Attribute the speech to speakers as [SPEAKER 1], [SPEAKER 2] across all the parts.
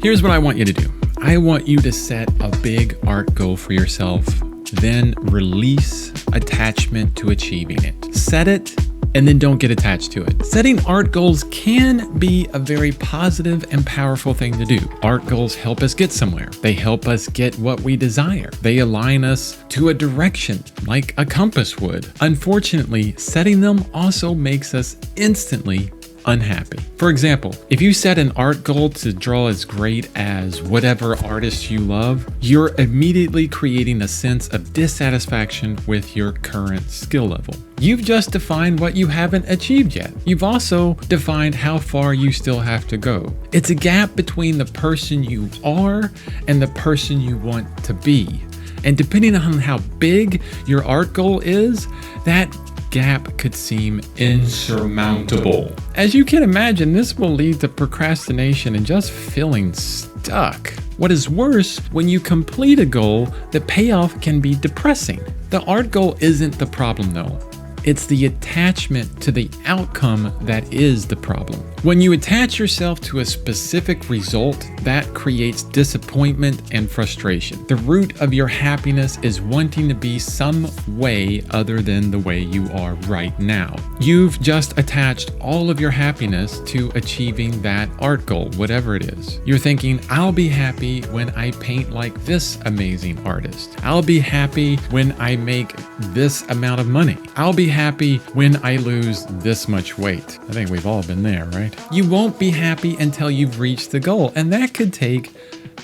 [SPEAKER 1] Here's what I want you to do. I want you to set a big art goal for yourself, then release attachment to achieving it. Set it, and then don't get attached to it. Setting art goals can be a very positive and powerful thing to do. Art goals help us get somewhere. They help us get what we desire. They align us to a direction like a compass would. Unfortunately, setting them also makes us instantly unhappy. For example, if you set an art goal to draw as great as whatever artist you love, you're immediately creating a sense of dissatisfaction with your current skill level. You've just defined what you haven't achieved yet. You've also defined how far you still have to go. It's a gap between the person you are and the person you want to be. And depending on how big your art goal is, that gap could seem insurmountable. As you can imagine, this will lead to procrastination and just feeling stuck. What is worse, when you complete a goal, the payoff can be depressing. The art goal isn't the problem though. It's the attachment to the outcome that is the problem. When you attach yourself to a specific result, that creates disappointment and frustration. The root of your happiness is wanting to be some way other than the way you are right now. You've just attached all of your happiness to achieving that art goal, whatever it is. You're thinking, I'll be happy when I paint like this amazing artist. I'll be happy when I make this amount of money. I'll be happy when I lose this much weight. I think we've all been there, right? You won't be happy until you've reached the goal, and that could take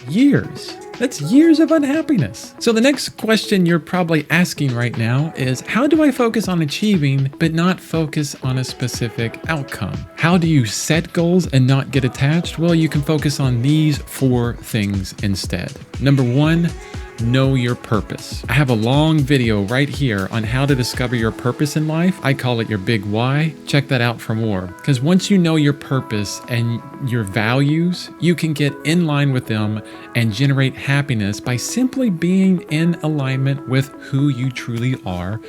[SPEAKER 1] years. That's years of unhappiness. So the next question you're probably asking right now is, how do I focus on achieving but not focus on a specific outcome? How do you set goals and not get attached? Well, you can focus on these 4 things instead. Number 1, know your purpose. I have a long video right here on how to discover your purpose in life. I call it your big why. Check that out for more. Because once you know your purpose and your values, you can get in line with them and generate happiness by simply being in alignment with who you truly are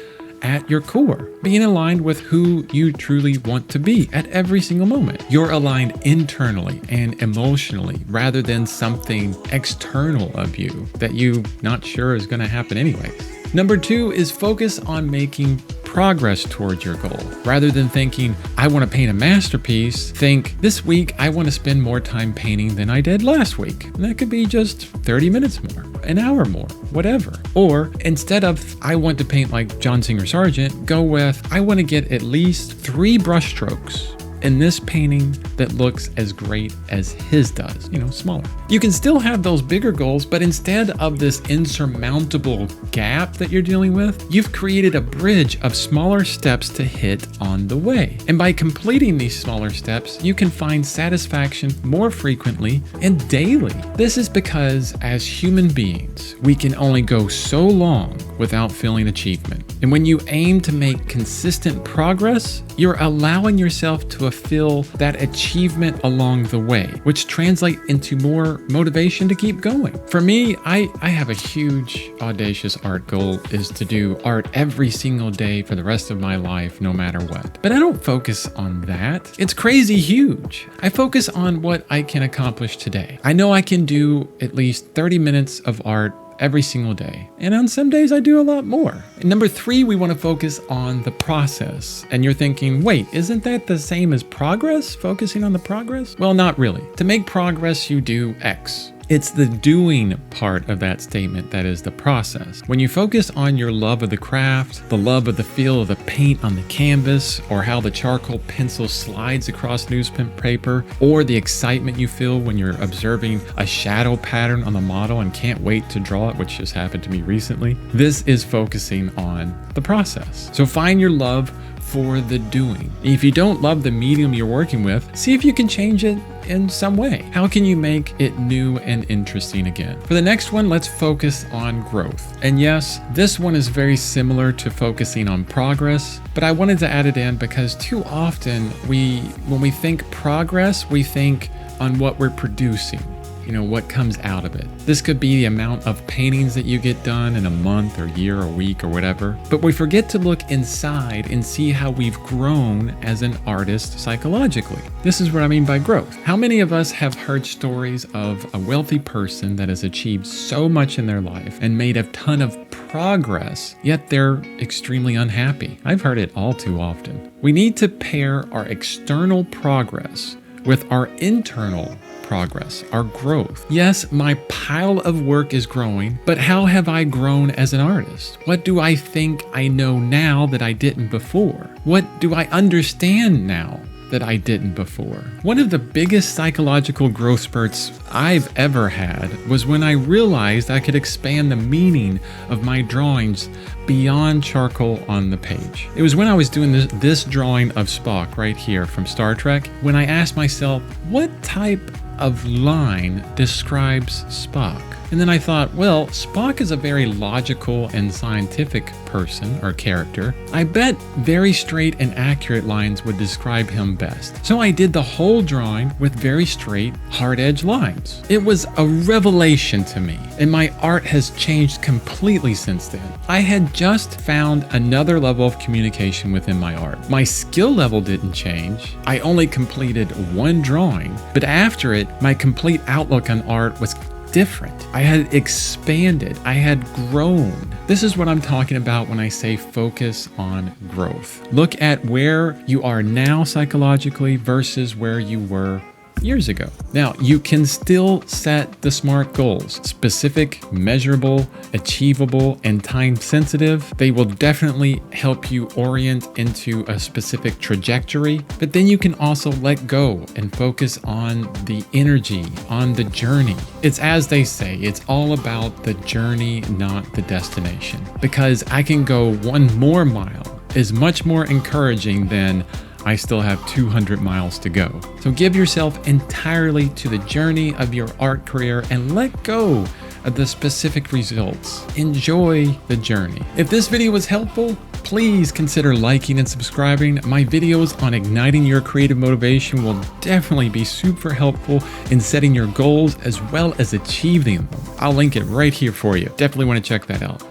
[SPEAKER 1] at your core, being aligned with who you truly want to be at every single moment. You're aligned internally and emotionally rather than something external of you that you're not sure is going to happen anyway. Number 2 is focus on making progress towards your goal. Rather than thinking, I want to paint a masterpiece, think, this week I want to spend more time painting than I did last week. And that could be just 30 minutes more, an hour more, whatever. Or instead of, I want to paint like John Singer Sargent, go with, I want to get at least 3 brush strokes in this painting that looks as great as his does, smaller. You can still have those bigger goals, but instead of this insurmountable gap that you're dealing with, you've created a bridge of smaller steps to hit on the way. And by completing these smaller steps, you can find satisfaction more frequently and daily. This is because as human beings, we can only go so long without feeling achievement. And when you aim to make consistent progress, you're allowing yourself to feel that achievement along the way, which translate into more motivation to keep going. For me, I have a huge audacious art goal is to do art every single day for the rest of my life, no matter what. But I don't focus on that. It's crazy huge. I focus on what I can accomplish today. I know I can do at least 30 minutes of art every single day. And on some days I do a lot more. And number 3, we want to focus on the process. And you're thinking, wait, isn't that the same as progress? Focusing on the progress? Well, not really. To make progress, you do X. It's the doing part of that statement that is the process. When you focus on your love of the craft, the love of the feel of the paint on the canvas, or how the charcoal pencil slides across newspaper, or the excitement you feel when you're observing a shadow pattern on the model and can't wait to draw it, which just happened to me recently, this is focusing on the process. So find your love for the doing. If you don't love the medium you're working with, see if you can change it in some way. How can you make it new and interesting again? For the next one, let's focus on growth. And yes, this one is very similar to focusing on progress, but I wanted to add it in because too often when we think progress, we think on what we're producing. what comes out of it. This could be the amount of paintings that you get done in a month or year or week or whatever. But we forget to look inside and see how we've grown as an artist psychologically. This is what I mean by growth. How many of us have heard stories of a wealthy person that has achieved so much in their life and made a ton of progress, yet they're extremely unhappy? I've heard it all too often. We need to pair our external progress with our internal progress, our growth. Yes, my pile of work is growing, but how have I grown as an artist? What do I think I know now that I didn't before? What do I understand now that I didn't before? One of the biggest psychological growth spurts I've ever had was when I realized I could expand the meaning of my drawings beyond charcoal on the page. It was when I was doing this drawing of Spock right here from Star Trek, when I asked myself, what type of line describes Spock? And then I thought, well, Spock is a very logical and scientific person or character. I bet very straight and accurate lines would describe him best. So I did the whole drawing with very straight, hard-edged lines. It was a revelation to me, and my art has changed completely since then. I had just found another level of communication within my art. My skill level didn't change. I only completed one drawing, but after it, my complete outlook on art was different. I had expanded. I had grown. This is what I'm talking about when I say focus on growth. Look at where you are now psychologically versus where you were years ago. Now, you can still set the SMART goals: specific, measurable, achievable, and time sensitive. They will definitely help you orient into a specific trajectory, but then you can also let go and focus on the energy, on the journey. It's as they say, it's all about the journey, not the destination. Because I can go one more mile is much more encouraging than I still have 200 miles to go. So give yourself entirely to the journey of your art career and let go of the specific results. Enjoy the journey. If this video was helpful, please consider liking and subscribing. My videos on igniting your creative motivation will definitely be super helpful in setting your goals as well as achieving them. I'll link it right here for you. Definitely want to check that out.